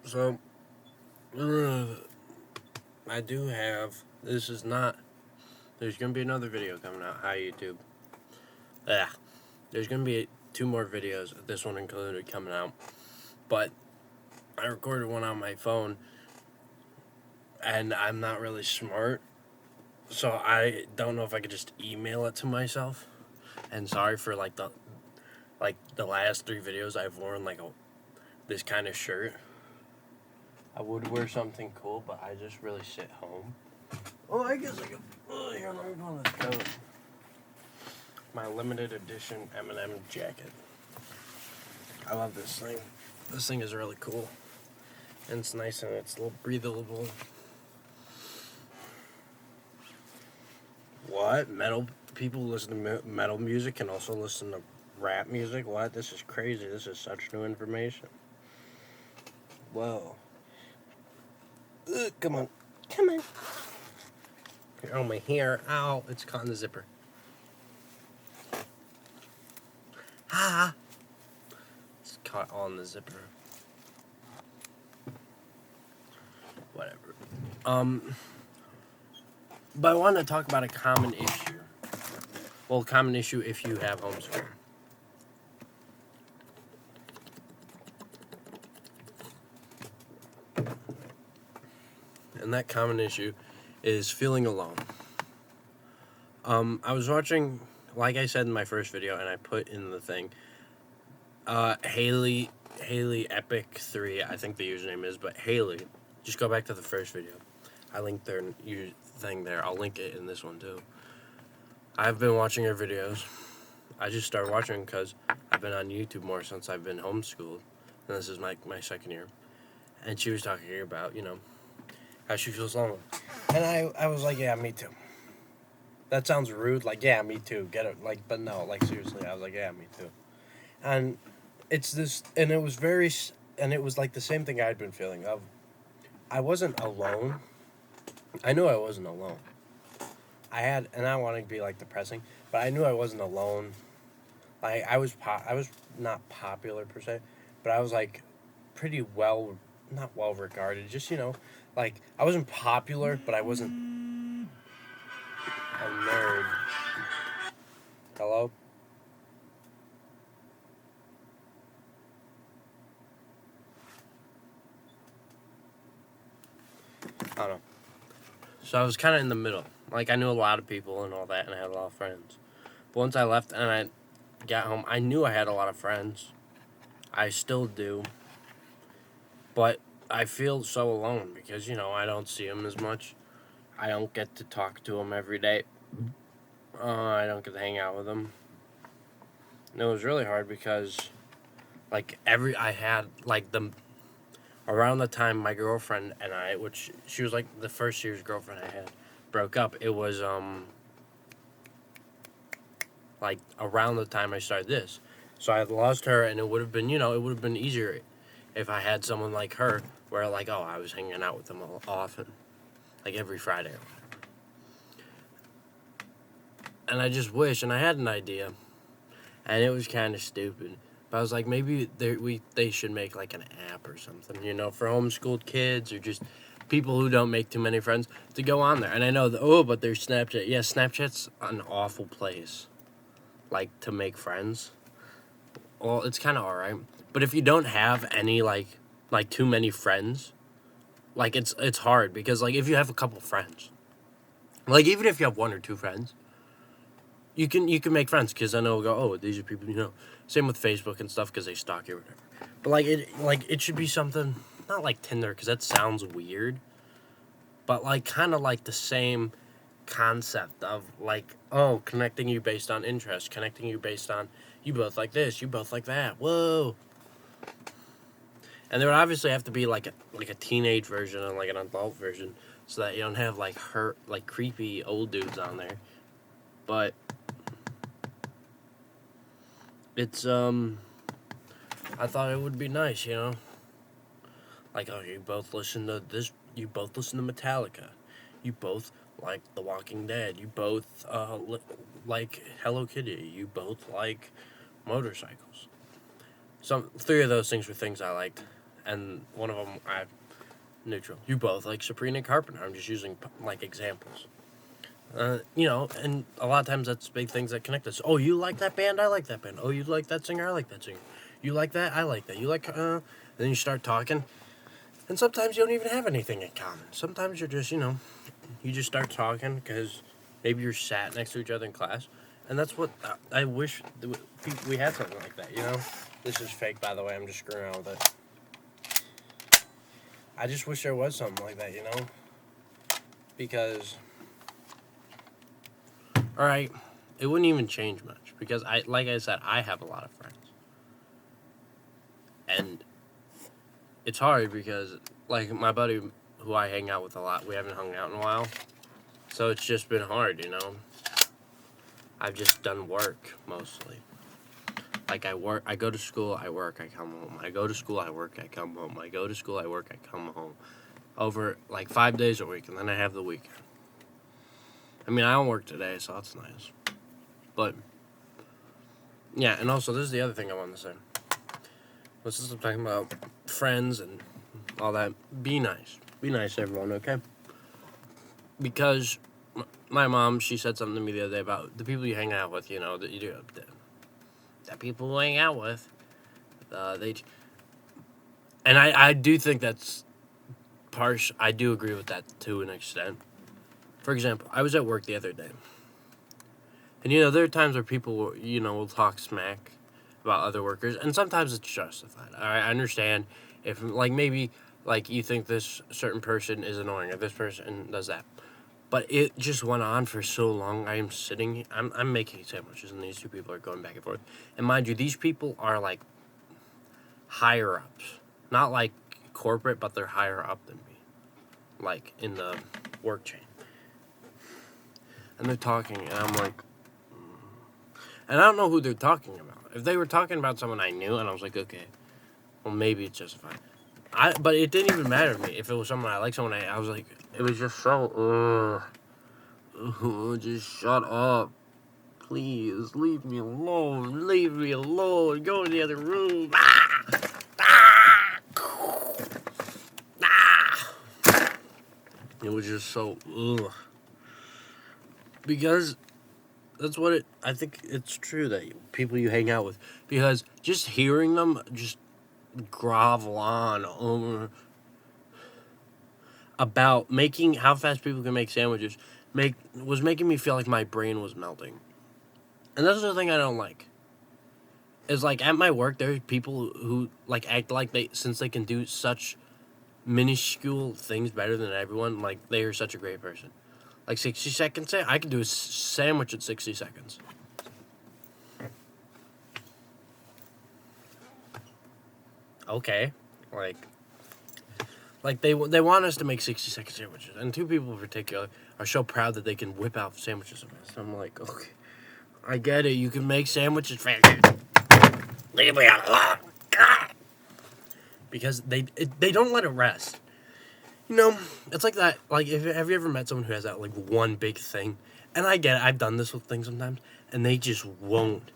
So, I do have. This is not. There's gonna be another video coming out. Hi, YouTube. Yeah. There's gonna be 2 more videos, this one included, coming out. But I recorded one on my phone, and I'm not really smart, so I don't know if I could just email it to myself. And sorry for the last 3 videos I've worn this kind of shirt. I would wear something cool, but I just really sit home. Oh, I guess I could. Oh, here, let me put on this coat. My limited edition M&M jacket. I love this thing. This thing is really cool. And it's nice and it's a little breathable. What? Metal people listen to metal music and also listen to rap music? What? This is crazy. This is such new information. Whoa. Come on. Come on. You're on my hair. Ow. It's caught in the zipper. Ah. It's caught on the zipper. Whatever. But I want to talk about a common issue. Well, common issue if you have homeschool. And that common issue is feeling alone. I was watching, like I said in my first video, and I put in the thing, Haley Epic 3, I think the username is, but Haley, just go back to the first video. I linked their thing there. I'll link it in this one too. I've been watching her videos. I just started watching because I've been on YouTube more since I've been homeschooled, and this is my second year. And she was talking about, how she feels lonely. And I was like, yeah, me too. That sounds rude, like, yeah, me too, get it, but no, seriously, I was like, yeah, me too. And it's this, and it was like the same thing I'd been feeling of, I wasn't alone. I knew I wasn't alone. And I don't want to be, depressing, but I knew I wasn't alone. I was not popular, per se, but I was, pretty not well regarded, just, I wasn't popular, but I wasn't a nerd. Hello? I don't know. So I was kind of in the middle. I knew a lot of people and all that, and I had a lot of friends. But once I left and I got home, I knew I had a lot of friends. I still do. But I feel so alone because, I don't see them as much. I don't get to talk to them every day. I don't get to hang out with them. And it was really hard because, around the time my girlfriend and I, which she was, the first year's girlfriend I had, broke up, it was, around the time I started this. So I had lost her, and it would have been, it would have been easier if I had someone like her, where, I was hanging out with them often, every Friday. And I just wish, and I had an idea, and it was kind of stupid, but I was like, maybe they should make, an app or something, for homeschooled kids, or just people who don't make too many friends, to go on there. And I know, but there's Snapchat. Yeah, Snapchat's an awful place, to make friends. Well, it's kind of alright, but if you don't have any, too many friends, it's hard, because, if you have a couple friends, even if you have 1 or 2 friends, you can make friends, because then it'll go, oh, these are people you know. Same with Facebook and stuff, because they stalk you or whatever. But, it should be something, not like Tinder, because that sounds weird, but, kind of the same concept of, connecting you based on interest, connecting you based on, you both like this, you both like that, whoa. And there would obviously have to be, a teenage version and, an adult version, so that you don't have, creepy old dudes on there. But it's, I thought it would be nice, oh, you both listen to this, you both listen to Metallica, you both like The Walking Dead, you both, like Hello Kitty, you both like motorcycles. 3 of those things were things I liked, and one of them I neutral. You both like Sabrina Carpenter. I'm just using like examples. And a lot of times that's big things that connect us. Oh, you like that band? I like that band. Oh, you like that singer? I like that singer. You like that? I like that. You like, then you start talking. And sometimes you don't even have anything in common. Sometimes you're just, you just start talking because maybe you're sat next to each other in class. And that's what I wish we had something like that, This is fake, by the way. I'm just screwing around with it. I just wish there was something like that, Because... Alright, it wouldn't even change much because like I said, I have a lot of friends. And it's hard because like my buddy who I hang out with a lot, we haven't hung out in a while. So it's just been hard, I've just done work mostly. Like I go to school, I work, I come home. I go to school, I work, I come home. I go to school, I work, I come home. Over like 5 days a week, and then I have the weekend. I mean, I don't work today, so that's nice. But, yeah, and also, this is the other thing I wanted to say. Since I'm talking about friends and all that, be nice. Be nice to everyone, okay? Because my mom, she said something to me the other day about the people you hang out with, that you do. That people who hang out with, and I do think that's harsh. I do agree with that to an extent. For example, I was at work the other day. And, there are times where people, will talk smack about other workers. And sometimes it's justified. I understand if, maybe, you think this certain person is annoying or this person does that. But it just went on for so long. I'm making sandwiches and these two people are going back and forth. And mind you, these people are, higher ups. Not, corporate, but they're higher up than me. In the work chain. And they're talking, and I'm like... And I don't know who they're talking about. If they were talking about someone I knew, and I was like, okay, well, maybe it's justified. But it didn't even matter to me. If it was someone I like, I was like, it was just so, just shut up. Please, leave me alone. Leave me alone. Go in the other room. It was just so, Because that's what I think it's true that people you hang out with, because just hearing them just grovel on over about how fast people can make sandwiches was making me feel like my brain was melting. And that's the thing I don't like. Is at my work, there's people who act like since they can do such minuscule things better than everyone, they are such a great person. 60 seconds, I can do a sandwich in 60 seconds. Okay. They want us to make 60-second sandwiches. And two people in particular are so proud that they can whip out sandwiches so fast. I'm like, okay, I get it. You can make sandwiches fast. Leave me alone. God. Because they don't let it rest. It's like that. Have you ever met someone who has that one big thing? And I get it. I've done this with things sometimes, and they just won't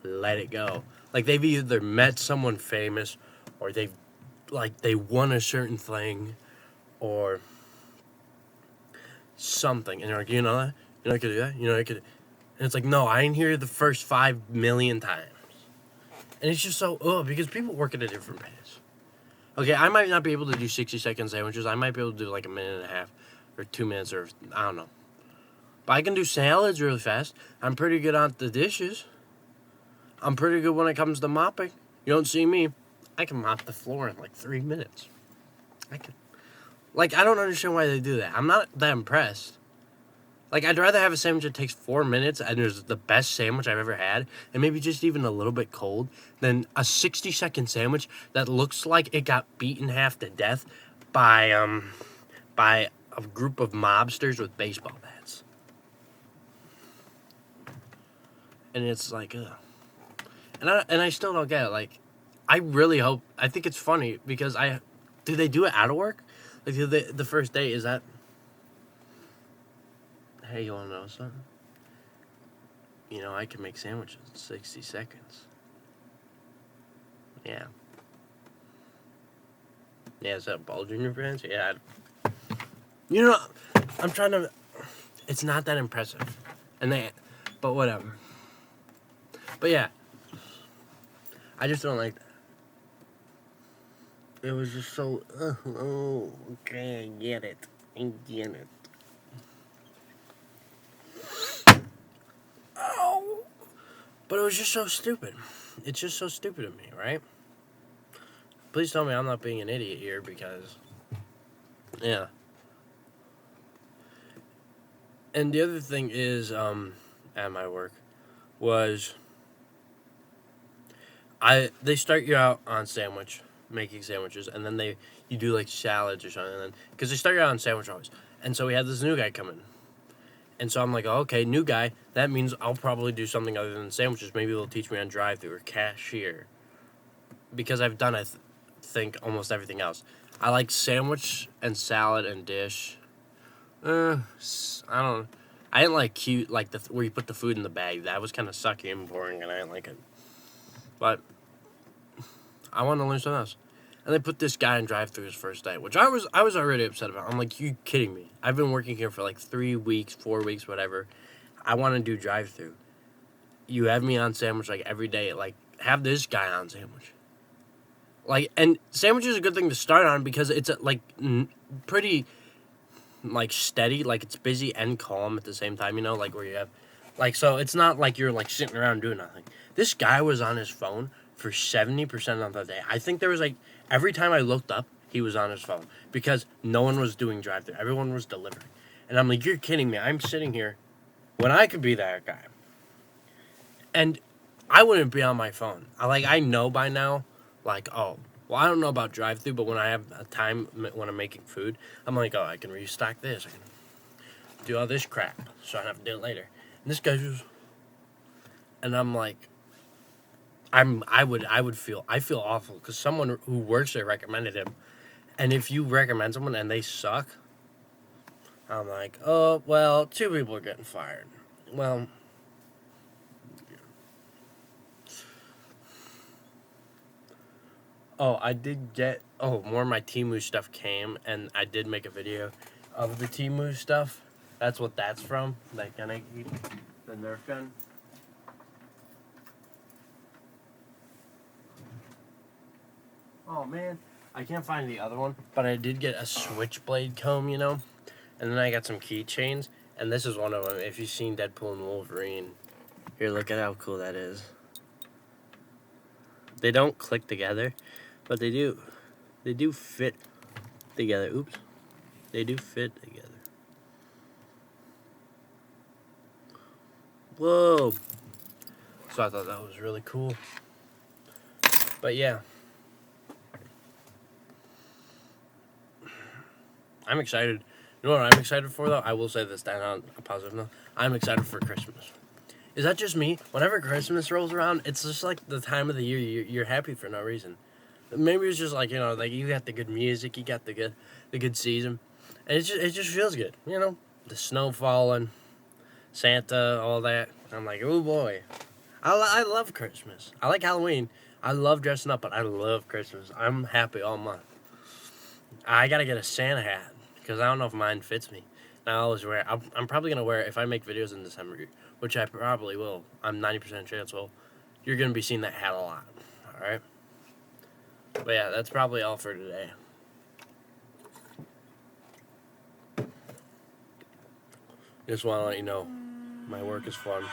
let it go. They've either met someone famous, or they won a certain thing, or something, and they're like, you're not gonna do that. I could. And it's no, I ain't here the first 5 million times. And it's just so because people work at a different pace. Okay, I might not be able to do 60-second sandwiches. I might be able to do a minute and a half or 2 minutes or I don't know. But I can do salads really fast. I'm pretty good at the dishes. I'm pretty good when it comes to mopping. You don't see me. I can mop the floor in 3 minutes. I can. I don't understand why they do that. I'm not that impressed. I'd rather have a sandwich that takes 4 minutes and is the best sandwich I've ever had, and maybe just even a little bit cold, than a 60-second sandwich that looks like it got beaten half to death by a group of mobsters with baseball bats. And it's ugh. And I still don't get it. I really hope, I think it's funny, because do they do it out of work? The first day, is that... Hey, you want to know something? I can make sandwiches in 60 seconds. Yeah. Yeah, is that a bulge in your pants? Yeah. You know, I'm trying to... It's not that impressive. But whatever. But yeah. I just don't like that. It was just so... oh, okay, I get it. I get it. Oh! But it was just so stupid. It's just so stupid of me, right? Please tell me I'm not being an idiot here because... Yeah. And the other thing is, at my work, was... They start you out on making sandwiches, and then you do like salads or something, and then because they start you out on sandwich always, and so we had this new guy come in, and so I'm like, oh, okay, new guy, that means I'll probably do something other than sandwiches. Maybe they'll teach me on drive-thru or cashier, because I've done think almost everything else. I like sandwich and salad and dish. I don't. I didn't like cute like where you put the food in the bag. That was kind of sucky and boring, and I didn't like it. But I wanted to learn something else. And they put this guy in drive-thru his first day, which I was already upset about. I'm like, you kidding me? I've been working here for like 3 weeks, 4 weeks, whatever. I want to do drive-thru. You have me on sandwich like every day. Like, have this guy on sandwich. Like, and sandwich is a good thing to start on because it's like pretty like steady. Like, it's busy and calm at the same time. You know, like where you have like, so it's not like you're like sitting around doing nothing. This guy was on his phone for 70% of the day. I think there was like, every time I looked up, he was on his phone because no one was doing drive-thru. Everyone was delivering. And I'm like, you're kidding me. I'm sitting here when I could be that guy. And I wouldn't be on my phone. I know by now, like, oh, well, I don't know about drive-thru, but when I have a time when I'm making food, I'm like, oh, I can restock this. I can do all this crap so I don't have to do it later. And this guy just... And I'm like... I feel awful because someone who works there recommended him, and if you recommend someone and they suck, I'm like, oh well, 2 people are getting fired. Well, I did get more of my Temu stuff came, and I did make a video of the Temu stuff. That's what that's from. Like, can I keep the Nerf gun? Oh man, I can't find the other one, but I did get a switchblade comb, you know, and then I got some keychains, and this is one of them. If you've seen Deadpool and Wolverine, here, look at how cool that is. They don't click together, but they do fit together. Oops, they do fit together. Whoa! So I thought that was really cool. But yeah. I'm excited. You know what I'm excited for, though? I will say this down on a positive note. I'm excited for Christmas. Is that just me? Whenever Christmas rolls around, it's just like the time of the year you're happy for no reason. Maybe it's just like, you know, like you got the good music, you got the good season, and it just feels good, you know. The snow falling, Santa, all that. I'm like, oh boy, I love Christmas. I like Halloween. I love dressing up, but I love Christmas. I'm happy all month. I gotta get a Santa hat because I don't know if mine fits me. And I always wear it. I'm probably gonna wear it if I make videos in December, which I probably will. I'm 90% chance will. You're gonna be seeing that hat a lot. All right. But yeah, that's probably all for today. Just want to let you know, my work is fun.